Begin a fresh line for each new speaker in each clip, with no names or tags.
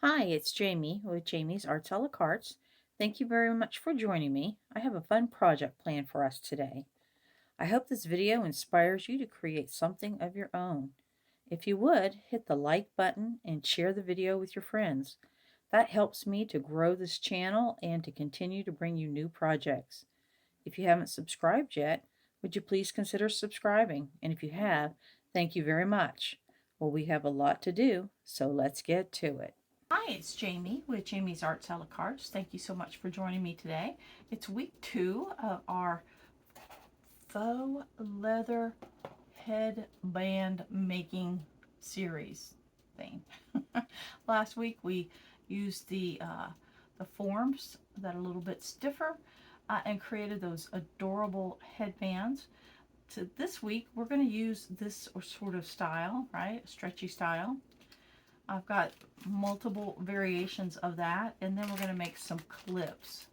Hi, it's Jamie with Jamie's Arts a la Carte. Thank you very much for joining me. I have a fun project planned for us today. I hope this video inspires you to create something of your own. If you would, hit the like button and share the video with your friends. That helps me to grow this channel and to continue to bring you new projects. If you haven't subscribed yet, would you please consider subscribing? And if you have, thank you very much. Well, we have a lot to do, so let's get to it. Hi, it's Jamie with Jamie's Arts a la Carte. Thank you so much for joining me today. It's week 2 of our faux leather headband making series thing. Last week we used the forms that are a little bit stiffer and created those adorable headbands. So this week we're going to use this sort of style, right? A stretchy style. I've got multiple variations of that, and then we're going to make some clips,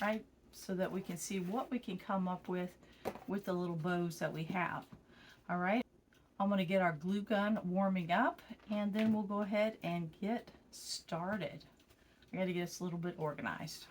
right? So that we can see what we can come up with the little bows that we have. All right, I'm going to get our glue gun warming up, and then we'll go ahead and get started. I got to get us a little bit organized.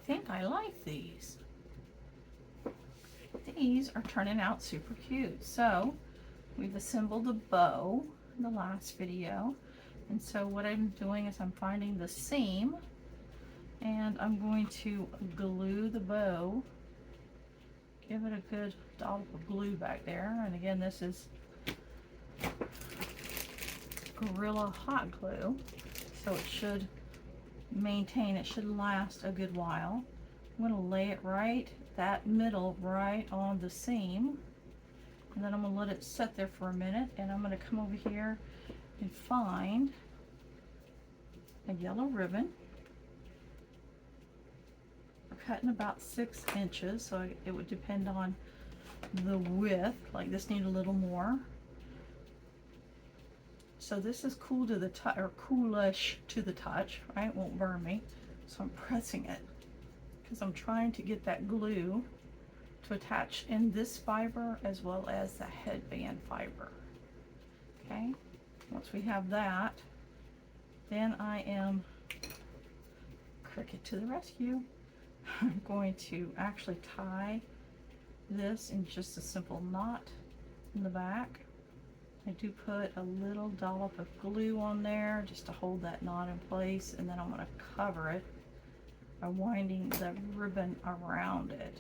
think I like these. These are turning out super cute. So we've assembled a bow in the last video. And so what I'm doing is I'm finding the seam and I'm going to glue the bow. Give it a good dollop of glue back there. And again, this is Gorilla hot glue. So it should maintain, it should last a good while. I'm going to lay it right, that middle, right on the seam. And then I'm going to let it sit there for a minute, and I'm going to come over here and find a yellow ribbon. We're cutting about 6 inches, so it would depend on the width. Like this need a little more. So this is cool to the touch, or coolish to the touch, right? Won't burn me. So I'm pressing it because I'm trying to get that glue to attach in this fiber as well as the headband fiber. Okay, once we have that, then I am Cricut to the rescue. I'm going to actually tie this in just a simple knot in the back. I do put a little dollop of glue on there just to hold that knot in place, and then I'm going to cover it by winding the ribbon around it.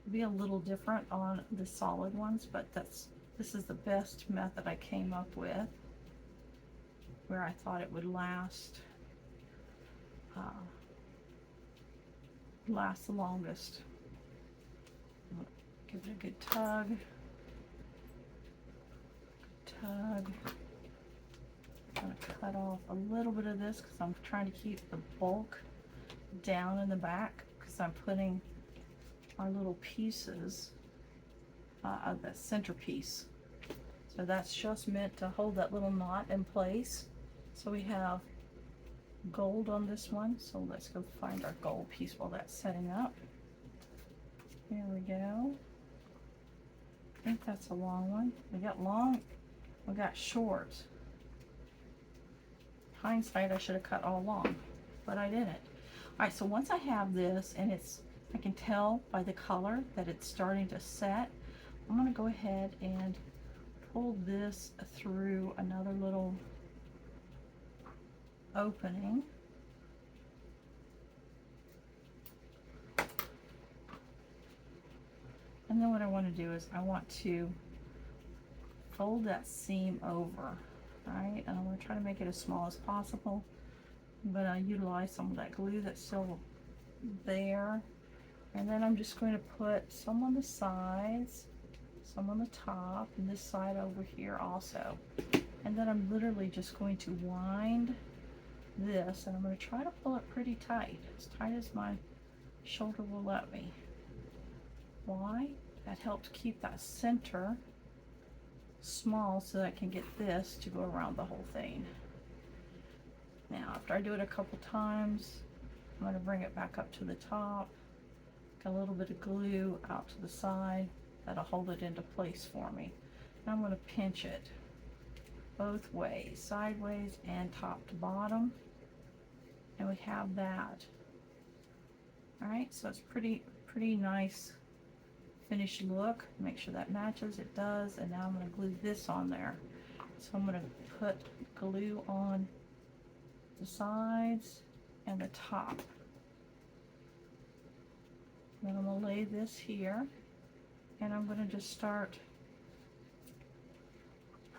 It'll be a little different on the solid ones, but this is the best method I came up with, where I thought it would last the longest. Give it a good tug. I'm going to cut off a little bit of this because I'm trying to keep the bulk down in the back, because I'm putting our little pieces of the centerpiece. So that's just meant to hold that little knot in place. So we have gold on this one. So let's go find our gold piece while that's setting up. Here we go. I think that's a long one. We got long, we got short. Hindsight, I should have cut all long, but I didn't. All right, so once I have this and I can tell by the color that it's starting to set, I'm going to go ahead and pull this through another little opening. And then what I want to do is I want to fold that seam over, right? And I'm going to try to make it as small as possible, but I utilize some of that glue that's still there. And then I'm just going to put some on the sides, some on the top, and this side over here also. And then I'm literally just going to wind this, and I'm going to try to pull it pretty tight as my shoulder will let me. Why? That helps keep that center small so that I can get this to go around the whole thing. Now, after I do it a couple times, I'm going to bring it back up to the top. Got a little bit of glue out to the side. That'll hold it into place for me. Now I'm going to pinch it both ways, sideways and top to bottom. And we have that. All right, so it's pretty nice finished look. Make sure that matches. It does. And now I'm going to glue this on there. So I'm going to put glue on the sides and the top. Then I'm going to lay this here, and I'm going to just start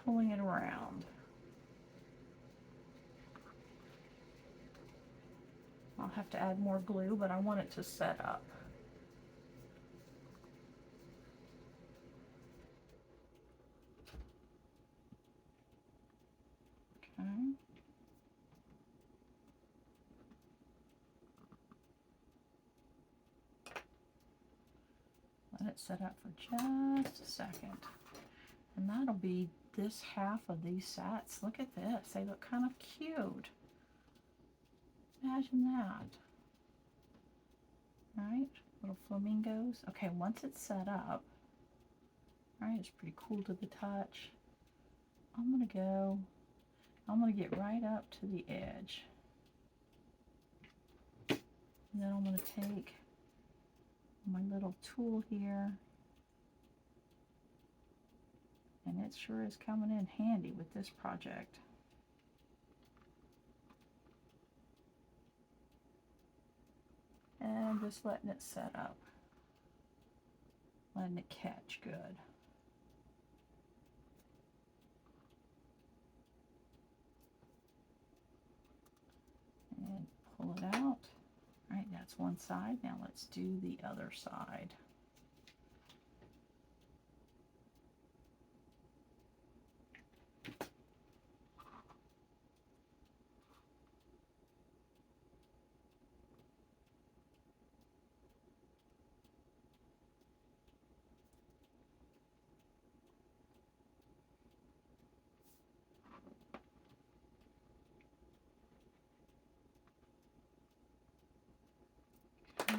pulling it around. I'll have to add more glue, but I want it to set up. Okay. Let it set up for just a second. And that'll be this half of these sets. Look at this. They look kind of cute. Imagine that. Right? Little flamingos. Okay, once it's set up, right, it's pretty cool to the touch. I'm going to get right up to the edge. And then I'm going to take my little tool here, and it sure is coming in handy with this project. And I'm just letting it set up, letting it catch good. And pull it out. All right, that's one side. Now let's do the other side. Okay.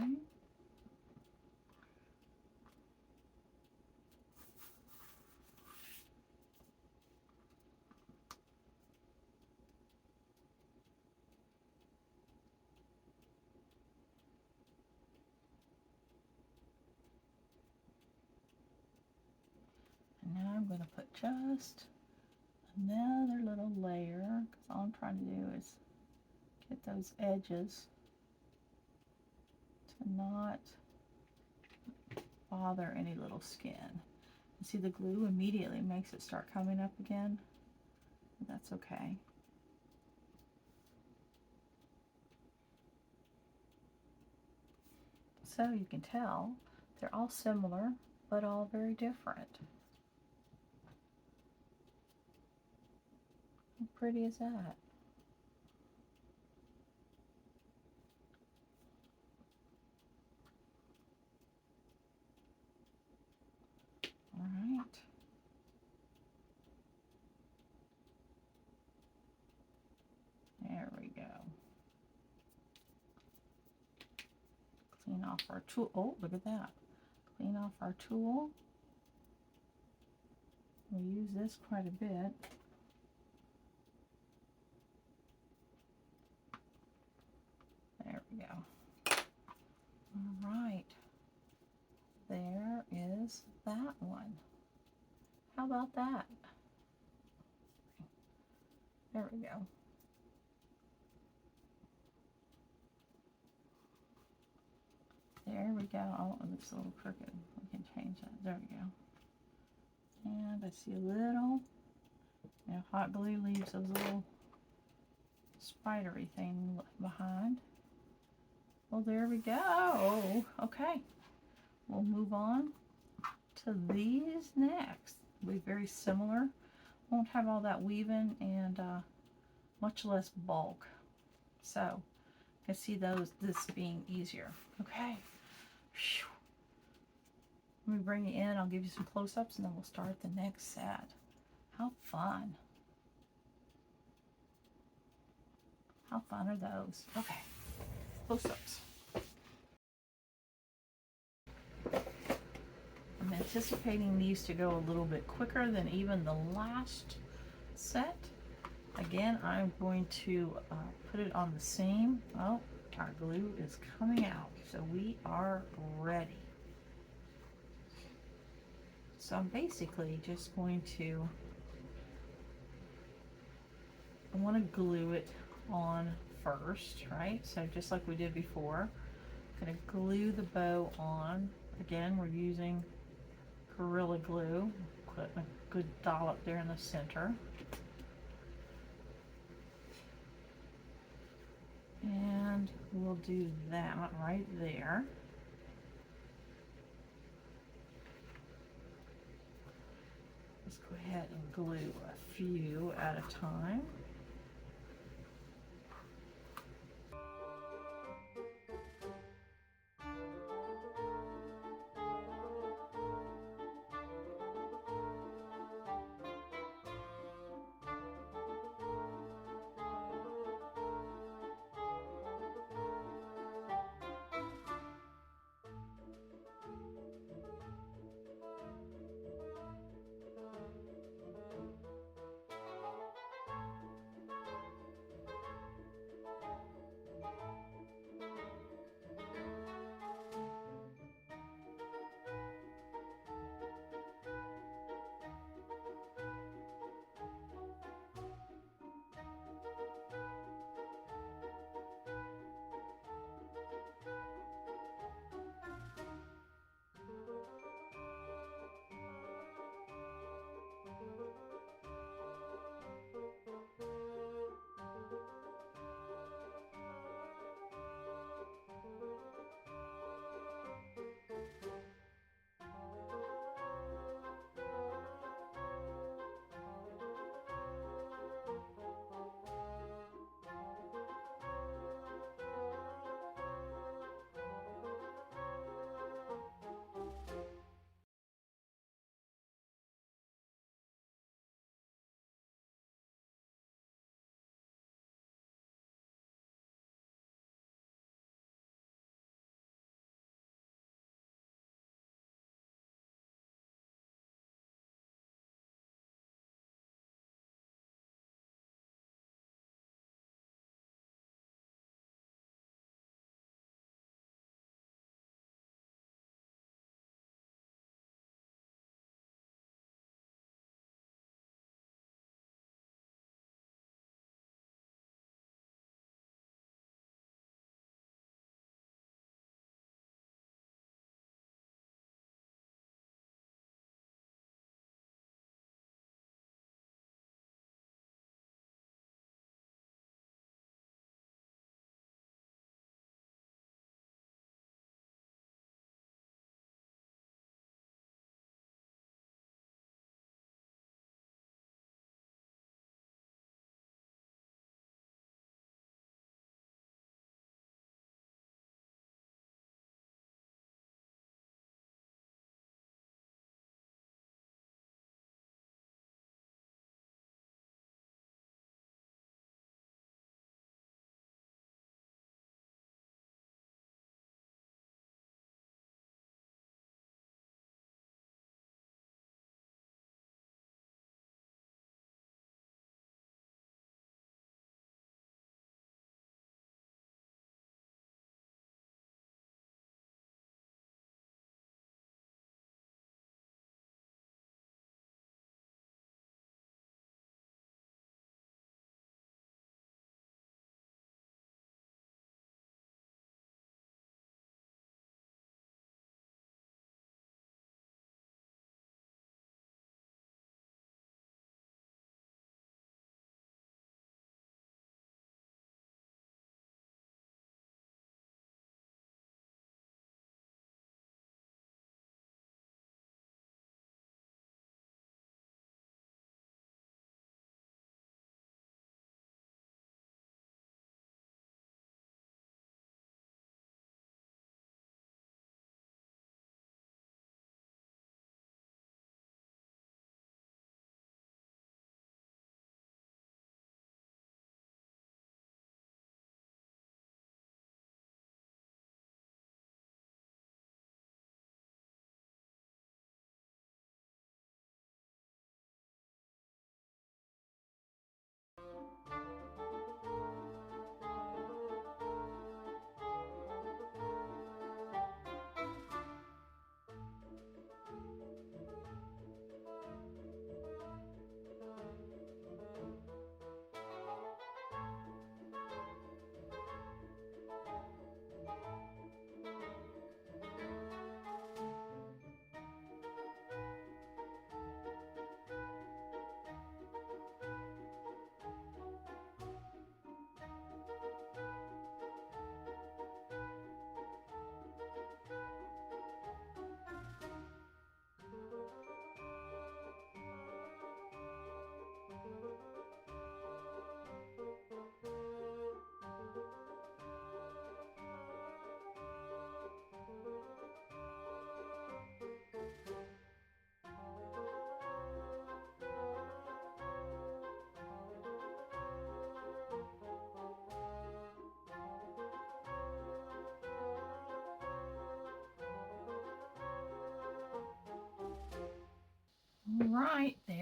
And now I'm going to put just another little layer, because all I'm trying to do is get those edges to not bother any little skin. You see the glue immediately makes it start coming up again, but that's okay. So you can tell they're all similar, but all very different. How pretty is that? All right. There we go. Clean off our tool. Oh, look at that. Clean off our tool. We use this quite a bit. There we go. All right. There is that one. How about that? There we go. There we go. Oh, it looks a little crooked. We can change that. There we go. And I see a little, hot glue leaves those little spidery thing behind. Well, there we go. Oh, okay. We'll move on to these next. They'll be very similar. Won't have all that weaving and much less bulk. So, I see this being easier. Okay. Whew. Let me bring you in. I'll give you some close-ups and then we'll start the next set. How fun. How fun are those? Okay. Close-ups. I'm anticipating these to go a little bit quicker than even the last set. Again, I'm going to put it on the seam. Oh, our glue is coming out, so we are ready. So I'm basically just going to, I want to glue it on first, right? So just like we did before, I'm going to glue the bow on. Again, we're using Gorilla Glue. Put a good dollop there in the center. And we'll do that right there. Let's go ahead and glue a few at a time.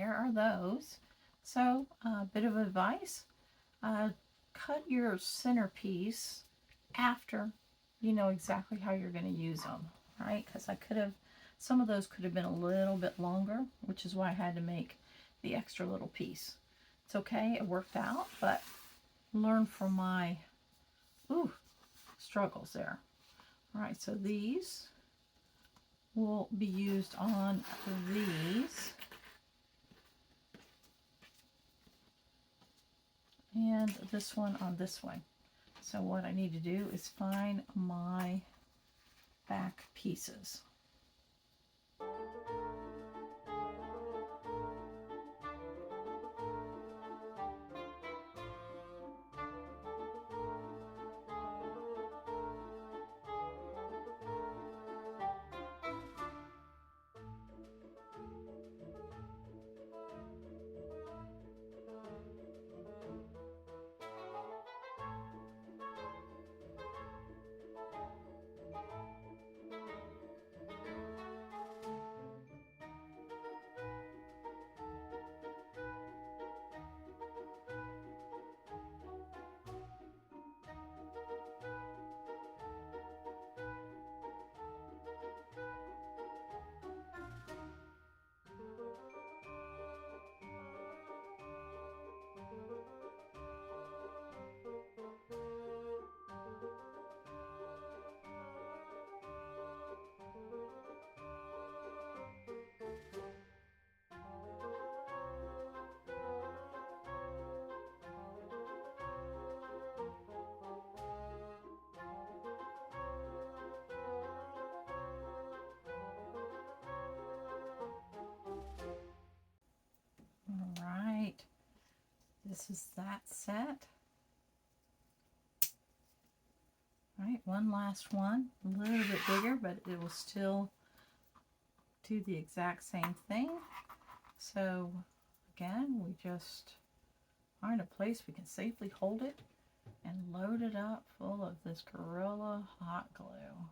there are those. So a bit of advice, cut your centerpiece after you know exactly how you're going to use them, right? Because some of those could have been a little bit longer, which is why I had to make the extra little piece. It's okay, it worked out, but learn from my struggles there. All right, so these will be used on these. And this one on this one. So what I need to do is find my back pieces. All right, this is that set. All right, one last one, a little bit bigger, but it will still do the exact same thing. So again, we just find a place we can safely hold it and load it up full of this Gorilla Hot Glue.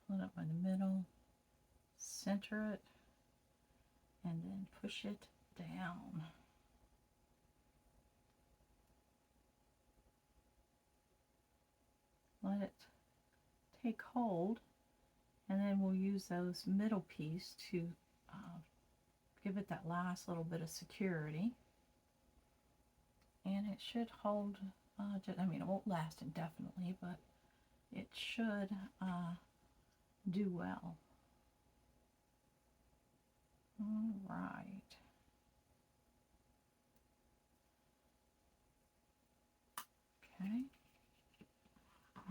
Pull it up by the middle, center it, and then push it down. Let it take hold, and then we'll use those middle piece to give it that last little bit of security. And it should hold, I mean, it won't last indefinitely, but it should do well. All right. Okay.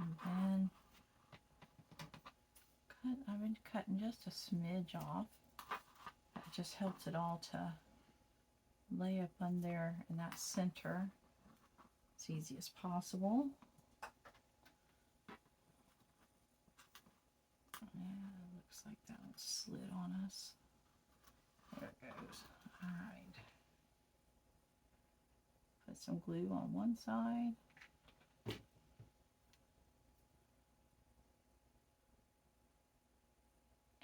And then I've been cutting just a smidge off. That just helps it all to lay up on there in that center as easy as possible. Yeah, it looks like that one slid on us. There it goes. All right. Put some glue on one side.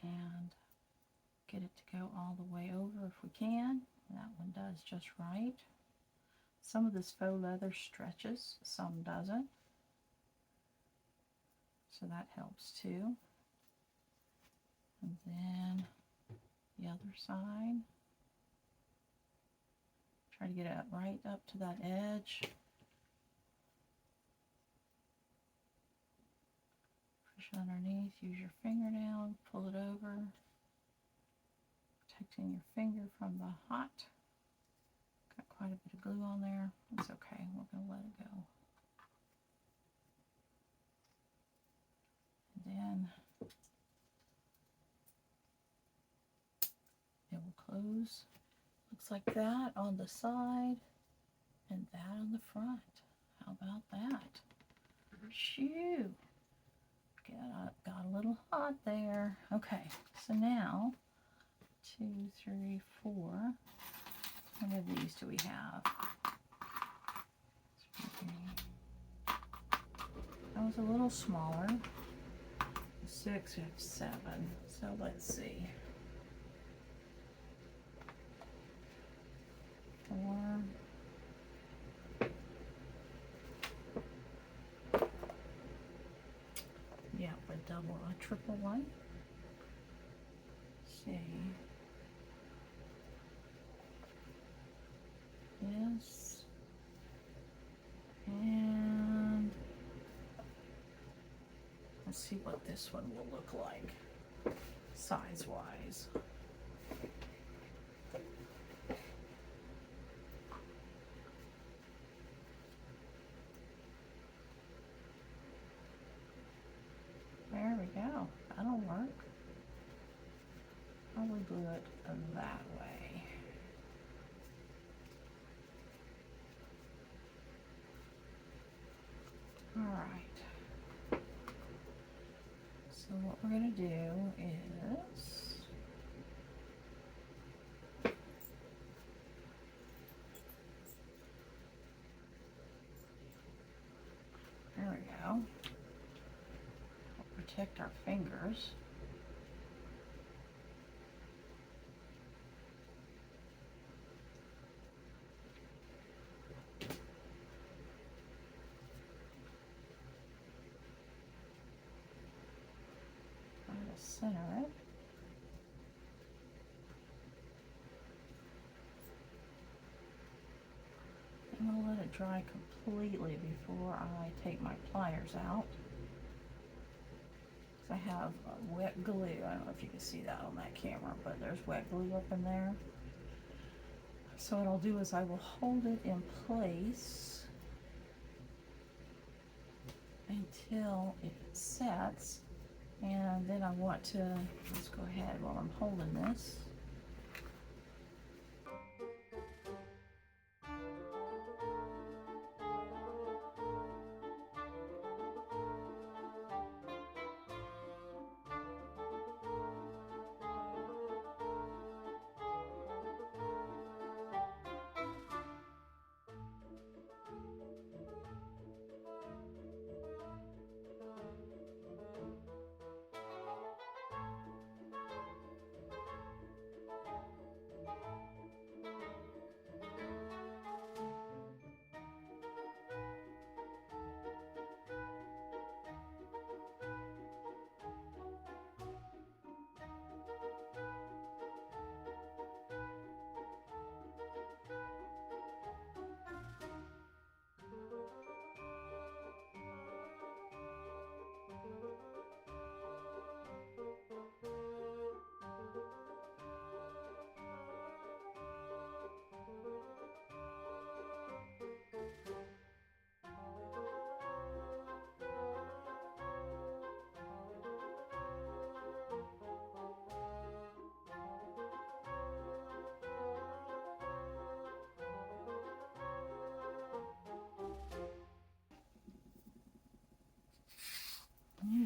And get it to go all the way over if we can. That one does just right. Some of this faux leather stretches, some doesn't. So that helps too. And then the other side. Try to get it right up to that edge. Push underneath, use your fingernail, pull it over. Protecting your finger from the hot. Got quite a bit of glue on there. It's okay, we're going to let it go. And then it will close. Looks like that on the side and that on the front. How about that? Shoo! Got a little hot there. Okay, so now 2, 3, 4. How many of these do we have? That was a little smaller. 6, we have 7. So let's see. 4. Yeah, a triple one. See. This. And let's see what this one will look like size-wise. There we go. That'll work. Probably glue it that way. All right. So what we're going to do is there we go. We'll protect our fingers. Center it. I'm going to let it dry completely before I take my pliers out. I have wet glue. I don't know if you can see that on that camera, but there's wet glue up in there. So what I'll do is I will hold it in place until it sets. And then I want to, let's go ahead while I'm holding this.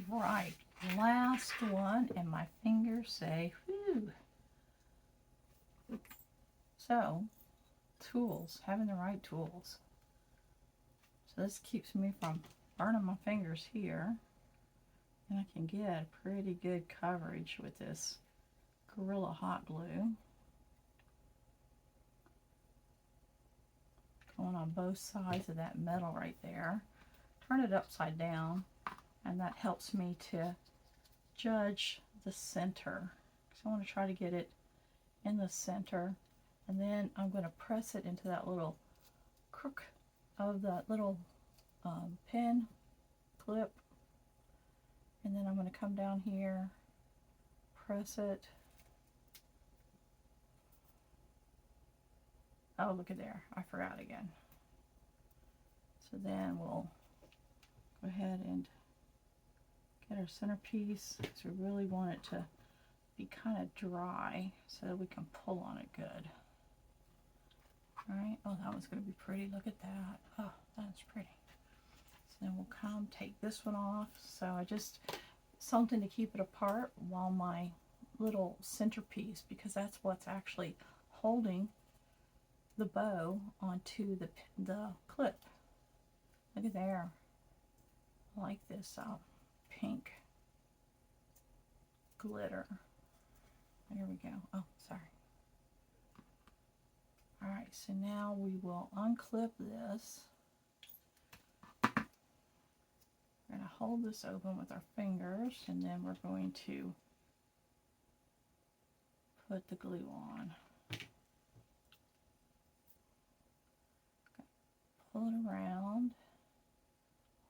Right, last one, and my fingers say, whew. So, tools, having the right tools. So this keeps me from burning my fingers here, and I can get pretty good coverage with this Gorilla Hot Glue. Going on both sides of that metal right there. Turn it upside down, and that helps me to judge the center. So I want to try to get it in the center, and then I'm going to press it into that little crook of that little pin clip, and then I'm going to come down here, press it. Oh, look at there, I forgot again. So then we'll go ahead and get our centerpiece, because we really want it to be kind of dry so that we can pull on it good. Alright, oh, that one's going to be pretty. Look at that. Oh, that's pretty. So then we'll come take this one off. So I just, something to keep it apart while my little centerpiece, because that's what's actually holding the bow onto the clip. Look at there. like this pink glitter. There we go. Oh, sorry. All right, so now we will unclip this. We're going to hold this open with our fingers, and then we're going to put the glue on. Pull it around,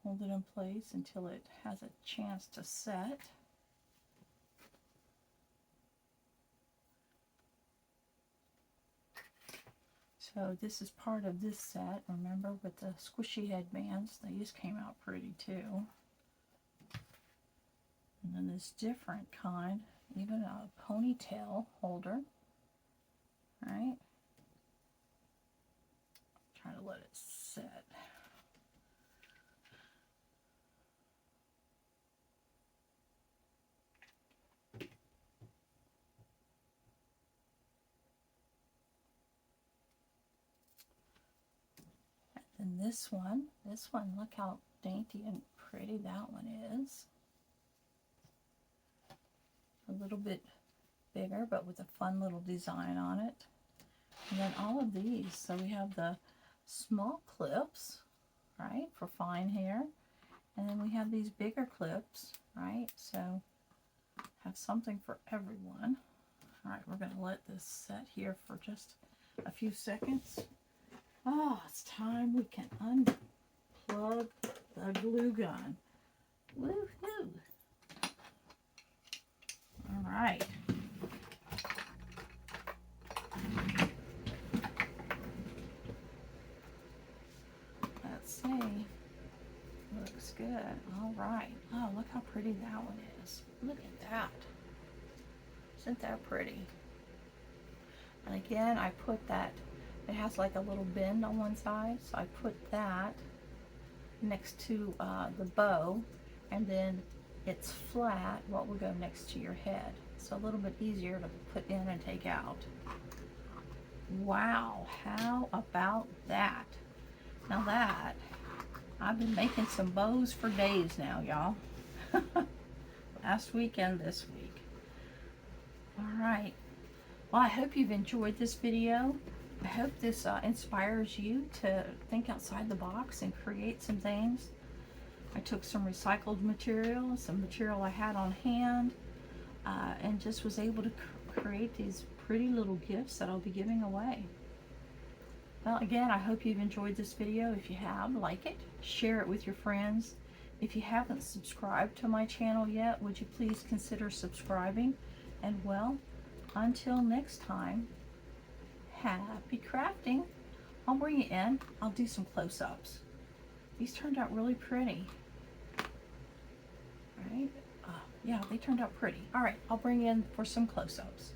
hold it in place until it has a chance to set. So this is part of this set. Remember, with the squishy headbands, they just came out pretty too. And then this different kind, even a ponytail holder, right? Try to let it set. And this one, look how dainty and pretty that one is. A little bit bigger, but with a fun little design on it. And then all of these, so we have the small clips, right, for fine hair. And then we have these bigger clips, right, so have something for everyone. All right, we're going to let this set here for just a few seconds. Oh, it's time we can unplug the glue gun. Woohoo! All right. Let's see. Looks good. All right. Oh, look how pretty that one is. Look at that. Isn't that pretty? And again, I put that, it has like a little bend on one side, so I put that next to the bow, and then it's flat, what will go next to your head. So a little bit easier to put in and take out. Wow, how about that? Now that, I've been making some bows for days now, y'all. Last week and this week. All right. Well, I hope you've enjoyed this video. I hope this inspires you to think outside the box and create some things. I took some recycled material, some material I had on hand, and just was able to create these pretty little gifts that I'll be giving away. Well, again, I hope you've enjoyed this video. If you have, like it, share it with your friends. If you haven't subscribed to my channel yet, would you please consider subscribing? And well, until next time, happy crafting. I'll bring you in. I'll do some close-ups. These turned out really pretty. Right? Yeah, they turned out pretty. All right, I'll bring you in for some close-ups.